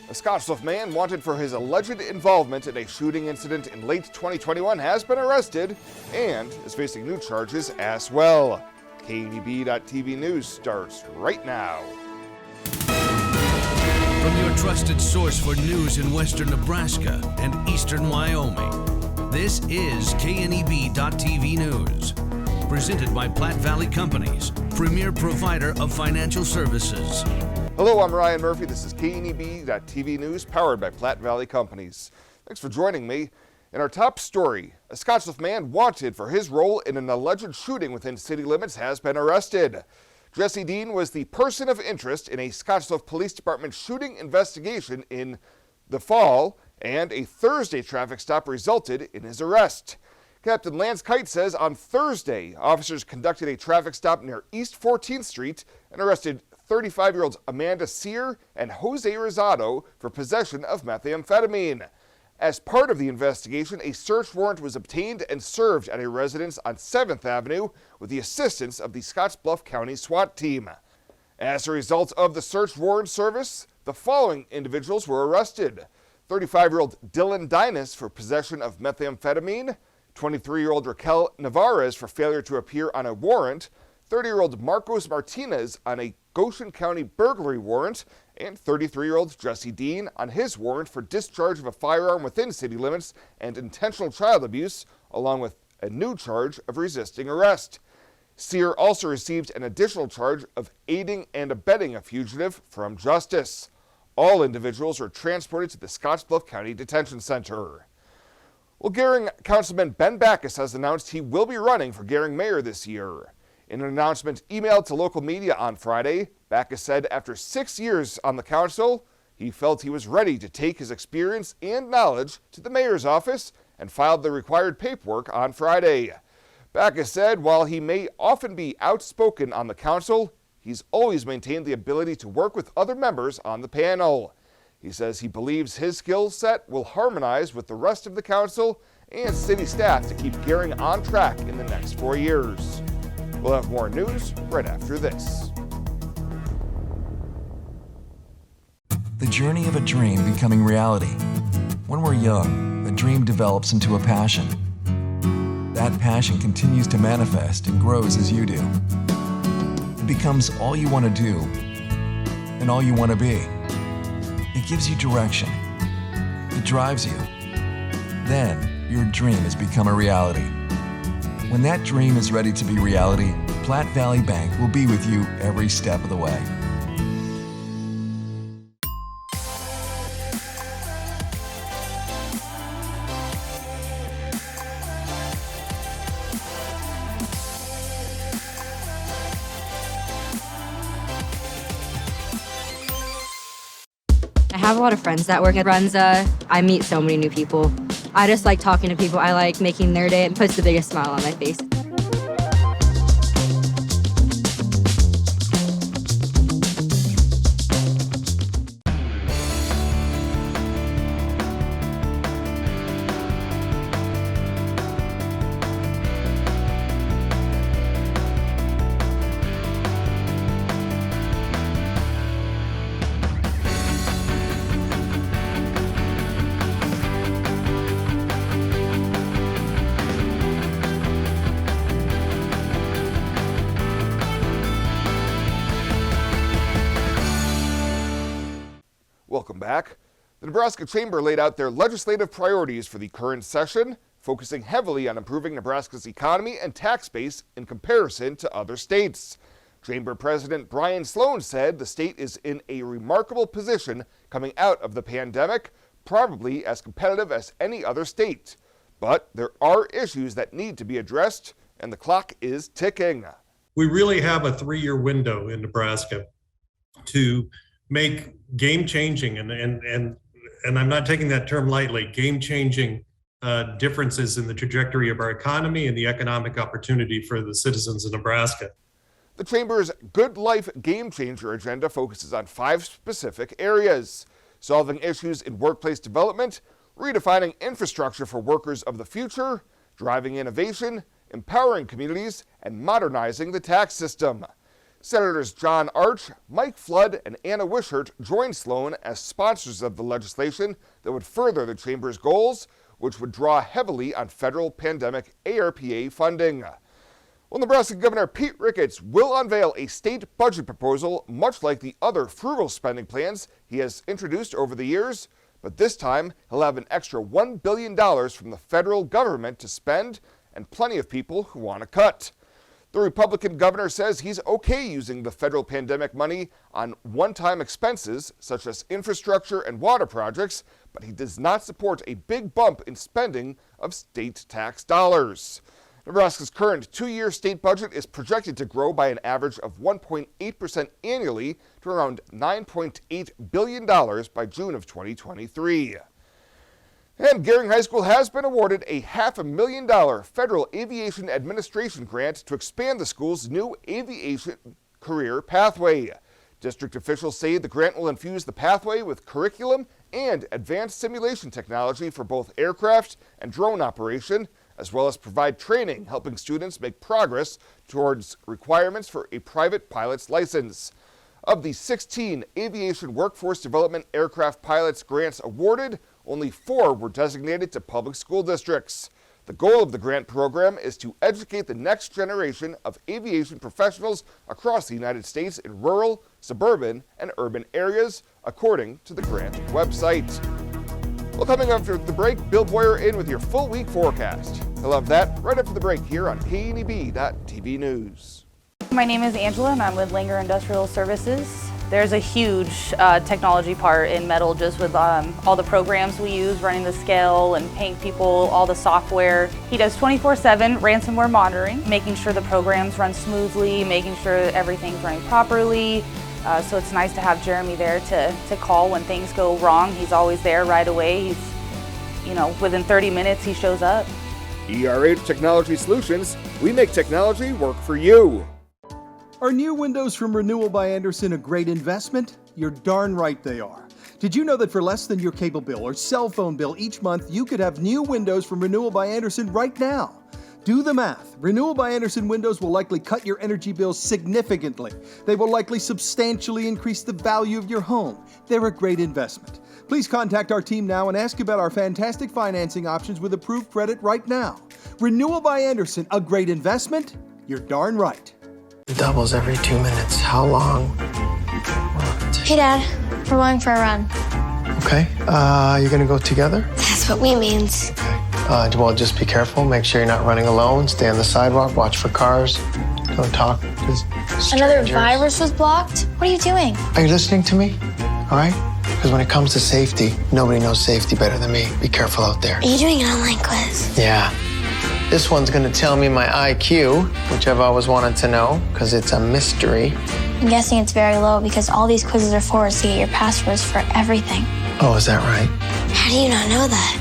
A Scottsbluff man wanted for his alleged involvement in a shooting incident in late 2021 has been arrested and is facing new charges as well. KNEB.TV News starts right now. From your trusted source for news in western Nebraska and eastern Wyoming, this is KNEB.TV News. Presented by Platte Valley Companies, premier provider of financial services. Hello, I'm Ryan Murphy. This is KNEB.TV News, powered by Platte Valley Companies. Thanks for joining me. In our top story, a Scottsbluff man wanted for his role in an alleged shooting within city limits has been arrested. Jesse Dean was the person of interest in a Scottsbluff Police Department shooting investigation in the fall, and a Thursday traffic stop resulted in his arrest. Captain Lance Kite says on Thursday, officers conducted a traffic stop near East 14th Street and arrested 35-year-olds Amanda Sear and Jose Rosado for possession of methamphetamine. As part of the investigation, a search warrant was obtained and served at a residence on 7th Avenue with the assistance of the Scottsbluff County SWAT team. As a result of the search warrant service, the following individuals were arrested. 35-year-old Dylan Dinas for possession of methamphetamine, 23-year-old Raquel Navarez for failure to appear on a warrant, 30-year-old Marcos Martinez on a Goshen County burglary warrant, and 33-year-old Jesse Dean on his warrant for discharge of a firearm within city limits and intentional child abuse, along with a new charge of resisting arrest. Sear also received an additional charge of aiding and abetting a fugitive from justice. All individuals were transported to the Scottsbluff County Detention Center. Well, Gering Councilman Ben Backus has announced he will be running for Gering mayor this year. In an announcement emailed to local media on Friday, Backus said after 6 years on the council, he felt he was ready to take his experience and knowledge to the mayor's office and filed the required paperwork on Friday. Backus said while he may often be outspoken on the council, he's always maintained the ability to work with other members on the panel. He says he believes his skill set will harmonize with the rest of the council and city staff to keep Gering on track in the next 4 years. We'll have more news right after this. The journey of a dream becoming reality. When we're young, the dream develops into a passion. That passion continues to manifest and grows as you do. It becomes all you want to do and all you want to be. It gives you direction. It drives you. Then, your dream has become a reality. When that dream is ready to be reality, Platte Valley Bank will be with you every step of the way. I have a lot of friends that work at Runza. I meet so many new people. I just like talking to people. I like making their day. It puts the biggest smile on my face. Welcome back. The Nebraska Chamber laid out their legislative priorities for the current session, focusing heavily on improving Nebraska's economy and tax base in comparison to other states. Chamber President Brian Sloan said the state is in a remarkable position coming out of the pandemic, probably as competitive as any other state. But there are issues that need to be addressed, and the clock is ticking. We really have a 3-year window in Nebraska to make game-changing, and I'm not taking that term lightly, game-changing differences in the trajectory of our economy and the economic opportunity for the citizens of Nebraska. The Chamber's Good Life Game Changer agenda focuses on 5 specific areas: solving issues in workplace development, redefining infrastructure for workers of the future, driving innovation, empowering communities, and modernizing the tax system. Senators John Arch, Mike Flood, and Anna Wishart joined Sloan as sponsors of the legislation that would further the chamber's goals, which would draw heavily on federal pandemic ARPA funding. Well, Nebraska Governor Pete Ricketts will unveil a state budget proposal much like the other frugal spending plans he has introduced over the years, but this time he'll have an extra $1 billion from the federal government to spend and plenty of people who want to cut. The Republican governor says he's okay using the federal pandemic money on one-time expenses such as infrastructure and water projects, but he does not support a big bump in spending of state tax dollars. Nebraska's current two-year state budget is projected to grow by an average of 1.8% annually to around $9.8 billion by June of 2023. And Gering High School has been awarded a $500,000 Federal Aviation Administration grant to expand the school's new aviation career pathway. District officials say the grant will infuse the pathway with curriculum and advanced simulation technology for both aircraft and drone operation, as well as provide training helping students make progress towards requirements for a private pilot's license. Of the 16 Aviation Workforce Development Aircraft Pilots grants awarded, only 4 were designated to public school districts. The goal of the grant program is to educate the next generation of aviation professionals across the United States in rural, suburban, and urban areas, according to the grant website. Well, coming up after the break, Bill Boyer in with your full week forecast. He'll have that right after the break here on KNEB.TV News. My name is Angela and I'm with Langer Industrial Services. There's a huge technology part in metal, just with all the programs we use, running the scale and paying people, all the software. He does 24/7 ransomware monitoring, making sure the programs run smoothly, making sure everything's running properly. So it's nice to have Jeremy there to call when things go wrong. He's always there right away. He's, within 30 minutes he shows up. ERH Technology Solutions, we make technology work for you. Are new windows from Renewal by Andersen a great investment? You're darn right they are. Did you know that for less than your cable bill or cell phone bill each month, you could have new windows from Renewal by Andersen right now? Do the math. Renewal by Andersen windows will likely cut your energy bills significantly. They will likely substantially increase the value of your home. They're a great investment. Please contact our team now and ask about our fantastic financing options with approved credit right now. Renewal by Andersen, a great investment? You're darn right. Doubles every 2 minutes. How long? Hey, Dad. We're going for a run. Okay. You gonna go together? That's what we means. Okay. Well, just be careful. Make sure you're not running alone. Stay on the sidewalk. Watch for cars. Don't talk to strangers. Another virus was blocked? What are you doing? Are you listening to me? All right? Because when it comes to safety, nobody knows safety better than me. Be careful out there. Are you doing an online quiz? Yeah. This one's gonna tell me my IQ, which I've always wanted to know, because it's a mystery. I'm guessing it's very low because all these quizzes are forwards to get your passwords for everything. Oh, is that right? How do you not know that?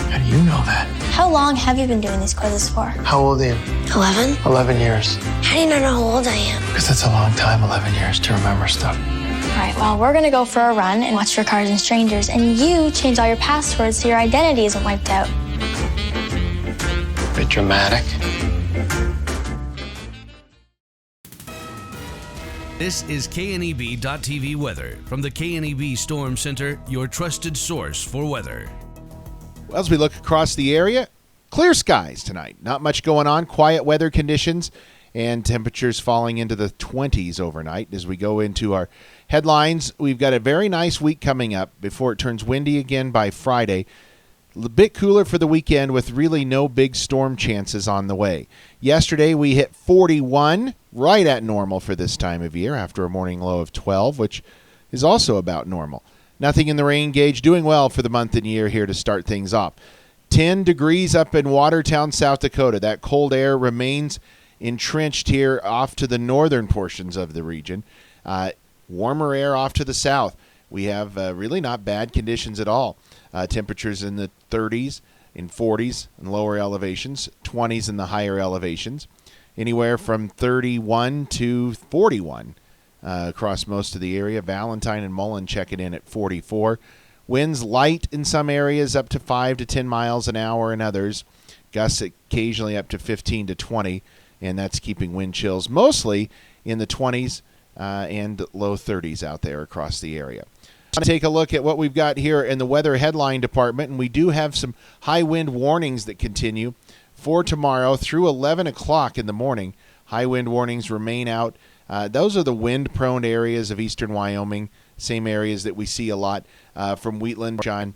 How do you know that? How long have you been doing these quizzes for? How old are you? 11? 11 years. How do you not know how old I am? Because that's a long time, 11 years, to remember stuff. All right, well, we're gonna go for a run and watch for cars and strangers, and you change all your passwords so your identity isn't wiped out. Bit dramatic. This is KNEB.TV weather from the KNEB Storm Center, your trusted source for weather. Well, as we look across the area, clear skies tonight. Not much going on, quiet weather conditions, and temperatures falling into the 20s overnight. As we go into our headlines, we've got a very nice week coming up before it turns windy again by Friday. A bit cooler for the weekend with really no big storm chances on the way. Yesterday we hit 41, right at normal for this time of year after a morning low of 12, which is also about normal. Nothing in the rain gauge, doing well for the month and year here to start things off. 10 degrees up in Watertown, South Dakota. That cold air remains entrenched here off to the northern portions of the region. Warmer air off to the south. We have really not bad conditions at all. Temperatures in the 30s, in 40s in lower elevations, 20s in the higher elevations, anywhere from 31 to 41 across most of the area. Valentine and Mullen checking in at 44. Winds light in some areas up to 5 to 10 miles an hour in others. Gusts occasionally up to 15 to 20, and that's keeping wind chills mostly in the 20s and low 30s out there across the area. Take a look at what we've got here in the weather headline department, and we do have some high wind warnings that continue for tomorrow through 11 o'clock in the morning. High wind warnings remain out. Those are the wind-prone areas of eastern Wyoming, same areas that we see a lot from Wheatland, John,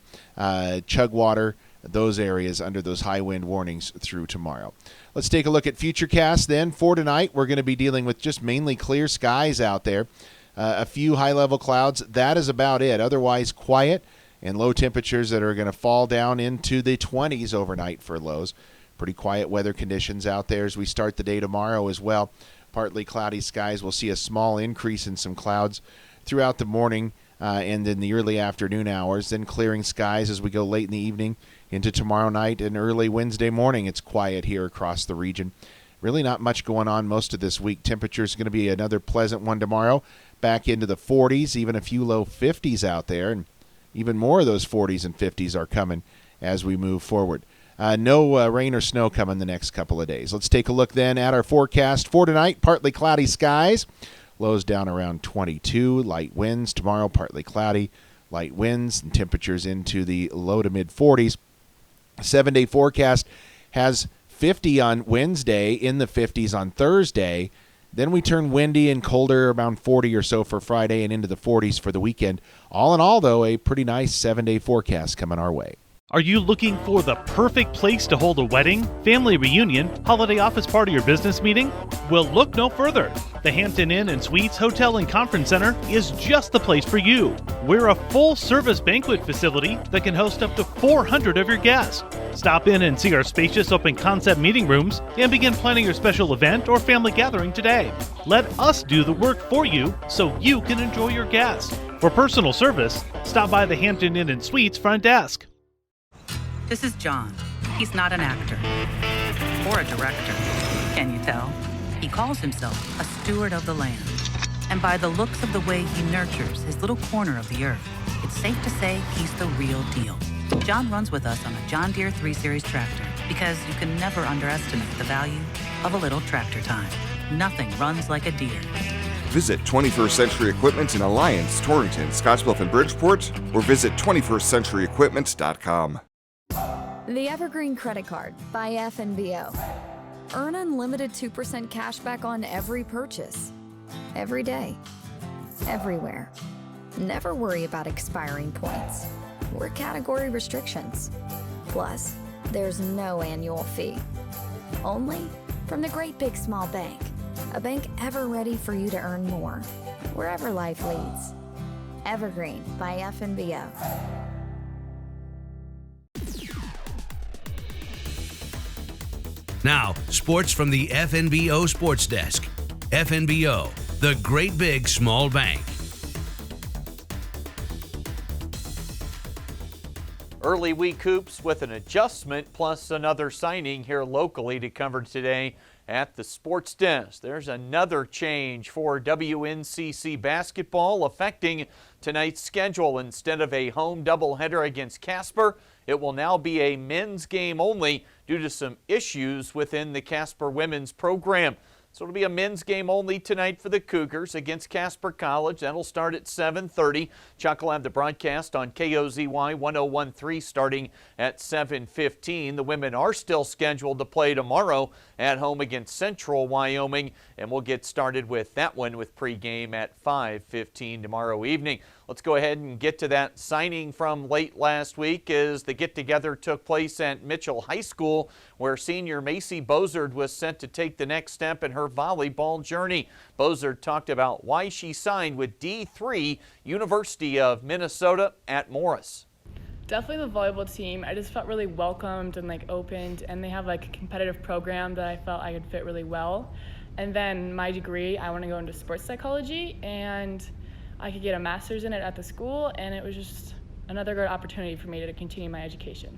Chugwater, those areas under those high wind warnings through tomorrow. Let's take a look at Futurecast then. For tonight, we're going to be dealing with just mainly clear skies out there. A few high-level clouds. That is about it. Otherwise, quiet and low temperatures that are going to fall down into the 20s overnight for lows. Pretty quiet weather conditions out there as we start the day tomorrow as well. Partly cloudy skies. We'll see a small increase in some clouds throughout the morning and in the early afternoon hours. Then clearing skies as we go late in the evening into tomorrow night and early Wednesday morning. It's quiet here across the region. Really not much going on most of this week. Temperatures going to be another pleasant one tomorrow. Back into the 40s, even a few low 50s out there, and even more of those 40s and 50s are coming as we move forward. No rain or snow coming the next couple of days. Let's take a look then at our forecast for tonight. Partly cloudy skies, lows down around 22, light winds. Tomorrow, partly cloudy, light winds, and temperatures into the low to mid 40s. 7-day forecast has 50 on Wednesday, in the 50s on Thursday. Then we turn windy and colder, around 40 or so for Friday and into the 40s for the weekend. All in all, though, a pretty nice 7-day forecast coming our way. Are you looking for the perfect place to hold a wedding, family reunion, holiday office party, or business meeting? Well, look no further. The Hampton Inn and Suites Hotel and Conference Center is just the place for you. We're a full-service banquet facility that can host up to 400 of your guests. Stop in and see our spacious open-concept meeting rooms and begin planning your special event or family gathering today. Let us do the work for you so you can enjoy your guests. For personal service, stop by the Hampton Inn and Suites front desk. This is John. He's not an actor or a director. Can you tell? He calls himself a steward of the land. And by the looks of the way he nurtures his little corner of the earth, it's safe to say he's the real deal. John runs with us on a John Deere 3 Series tractor because you can never underestimate the value of a little tractor time. Nothing runs like a Deere. Visit 21st Century Equipment in Alliance, Torrington, Scottsbluff, and Bridgeport, or visit 21stcenturyequipment.com. The Evergreen Credit Card by FNBO. Earn unlimited 2% cash back on every purchase. Every day. Everywhere. Never worry about expiring points or category restrictions. Plus, there's no annual fee. Only from the Great Big Small Bank. A bank ever ready for you to earn more, wherever life leads. Evergreen by FNBO. Now, sports from the FNBO Sports Desk. FNBO, the Great Big Small Bank. Early week hoops with an adjustment plus another signing here locally to cover today at the Sports Desk. There's another change for WNCC basketball affecting tonight's schedule. Instead of a home doubleheader against Casper, it will now be a men's game only due to some issues within the Casper women's program. So it'll be a men's game only tonight for the Cougars against Casper College. That'll start at 7:30. Chuck will have the broadcast on KOZY 1013 starting at 7:15. The women are still scheduled to play tomorrow at home against Central Wyoming, and we'll get started with that one with pregame at 5:15 tomorrow evening. Let's go ahead and get to that signing from late last week as the get-together took place at Mitchell High School, where senior Macy Bozard was set to take the next step in her volleyball journey. Bozard talked about why she signed with D3 University of Minnesota at Morris. Definitely the volleyball team. I just felt really welcomed and opened, and they have a competitive program that I felt I could fit really well. And then my degree, I want to go into sports psychology, and I could get a master's in it at the school, and it was just another good opportunity for me to continue my education.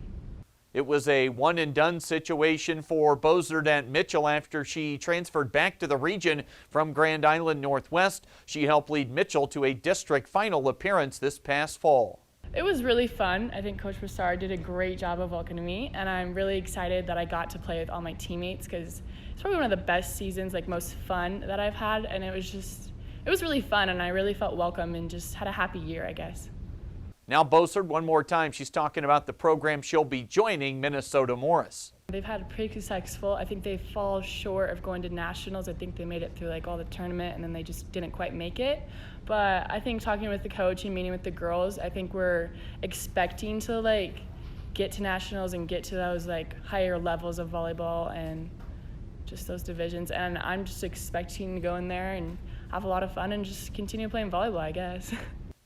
It was a one-and-done situation for Bozard at Mitchell after she transferred back to the region from Grand Island Northwest. She helped lead Mitchell to a district final appearance this past fall. It was really fun. I think Coach Broussard did a great job of welcoming me, and I'm really excited that I got to play with all my teammates because it's probably one of the best seasons, like most fun that I've had, and it was really fun, and I really felt welcome and just had a happy year, I guess. Now Bosard, one more time, she's talking about the program she'll be joining, Minnesota Morris. They've had a pretty successful. I think they fall short of going to nationals. I think they made it through like all the tournament and then they just didn't quite make it. But I think talking with the coach and meeting with the girls, I think we're expecting to like get to nationals and get to those like higher levels of volleyball and just those divisions. And I'm just expecting to go in there and have a lot of fun and just continue playing volleyball, I guess.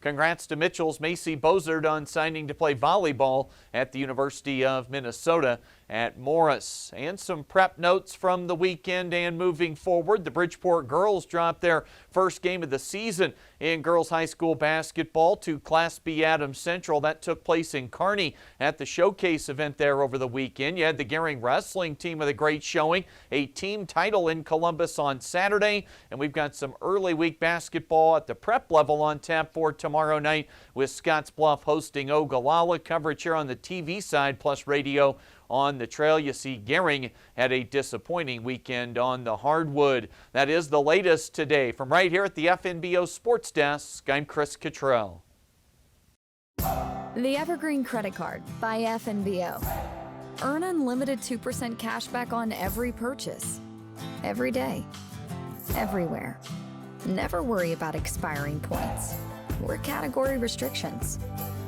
Congrats to Mitchell's Macy Bosard on signing to play volleyball at the University of Minnesota at Morris. And some prep notes from the weekend and moving forward. The Bridgeport girls dropped their first game of the season in girls high school basketball to Class B Adams Central. That took place in Kearney at the showcase event there over the weekend. You had the Gehring wrestling team with a great showing, a team title in Columbus on Saturday, and we've got some early week basketball at the prep level on tap for tomorrow night with Scottsbluff hosting Ogallala. Coverage here on the TV side plus radio on the trail. You see Gehring had a disappointing weekend on the hardwood. That is the latest today. From right here at the FNBO Sports Desk, I'm Chris Cottrell. The Evergreen Credit Card by FNBO. Earn unlimited 2% cash back on every purchase. Every day. Everywhere. Never worry about expiring points or category restrictions.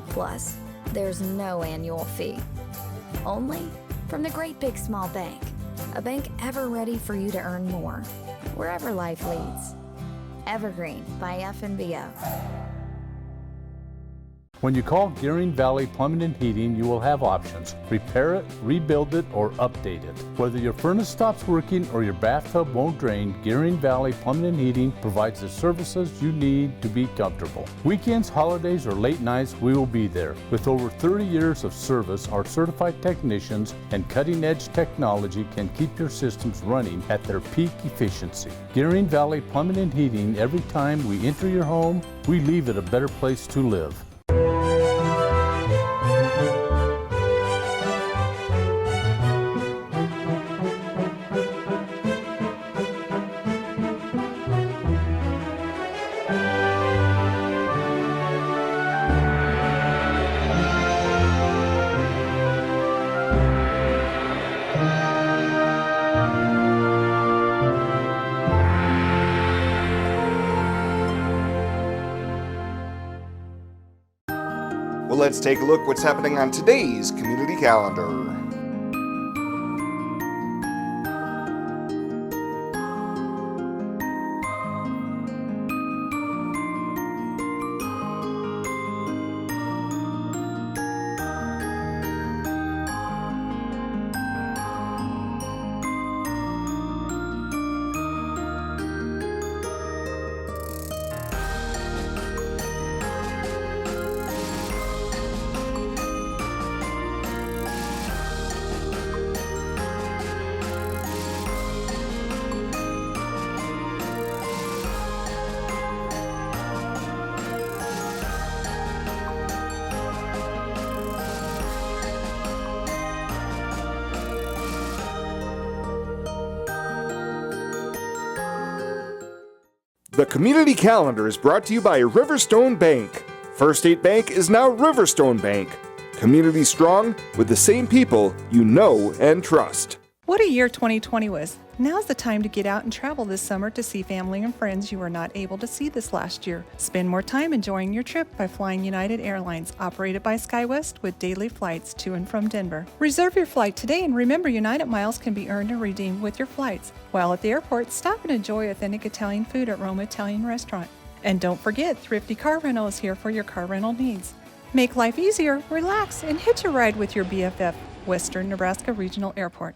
Plus, there's no annual fee. Only from the Great Big Small Bank, a bank ever ready for you to earn more, wherever life leads. Evergreen by FNBO. When you call Gehring Valley Plumbing and Heating, you will have options. Repair it, rebuild it, or update it. Whether your furnace stops working or your bathtub won't drain, Gehring Valley Plumbing and Heating provides the services you need to be comfortable. Weekends, holidays, or late nights, we will be there. With over 30 years of service, our certified technicians and cutting-edge technology can keep your systems running at their peak efficiency. Gehring Valley Plumbing and Heating, every time we enter your home, we leave it a better place to live. Well, let's take a look what's happening on today's community calendar. The community calendar is brought to you by Riverstone Bank. First State Bank is now Riverstone Bank. Community strong with the same people you know and trust. What a year 2020 was. Now's the time to get out and travel this summer to see family and friends you were not able to see this last year. Spend more time enjoying your trip by flying United Airlines, operated by SkyWest with daily flights to and from Denver. Reserve your flight today and remember United miles can be earned and redeemed with your flights. While at the airport, stop and enjoy authentic Italian food at Roma Italian Restaurant. And don't forget, Thrifty Car Rental is here for your car rental needs. Make life easier, relax, and hitch a ride with your BFF, Western Nebraska Regional Airport.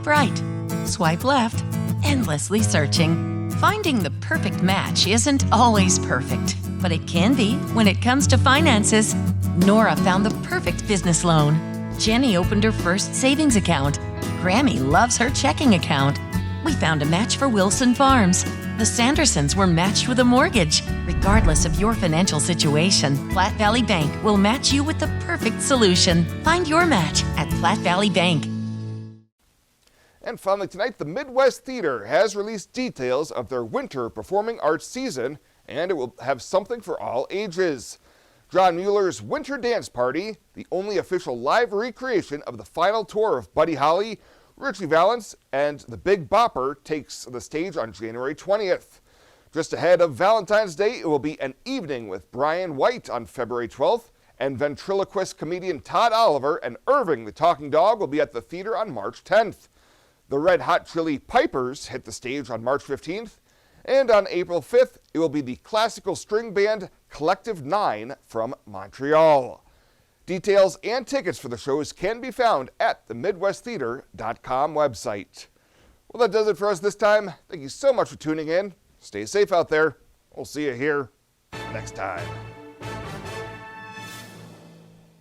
Swipe right, swipe left, endlessly searching. Finding the perfect match isn't always perfect, but it can be when it comes to finances. Nora found the perfect business loan. Jenny opened her first savings account. Grammy loves her checking account. We found a match for Wilson Farms. The Sandersons were matched with a mortgage. Regardless of your financial situation, Platte Valley Bank will match you with the perfect solution. Find your match at Platte Valley Bank. And finally tonight, the Midwest Theater has released details of their winter performing arts season, and it will have something for all ages. John Mueller's Winter Dance Party, the only official live recreation of the final tour of Buddy Holly, Richie Valens, and the Big Bopper, takes the stage on January 20th. Just ahead of Valentine's Day, it will be an evening with Brian White on February 12th, and ventriloquist comedian Todd Oliver and Irving the Talking Dog will be at the theater on March 10th. The Red Hot Chili Pipers hit the stage on March 15th, and on April 5th, it will be the classical string band Collective 9 from Montreal. Details and tickets for the shows can be found at the MidwestTheater.com website. Well, that does it for us this time. Thank you so much for tuning in. Stay safe out there. We'll see you here next time.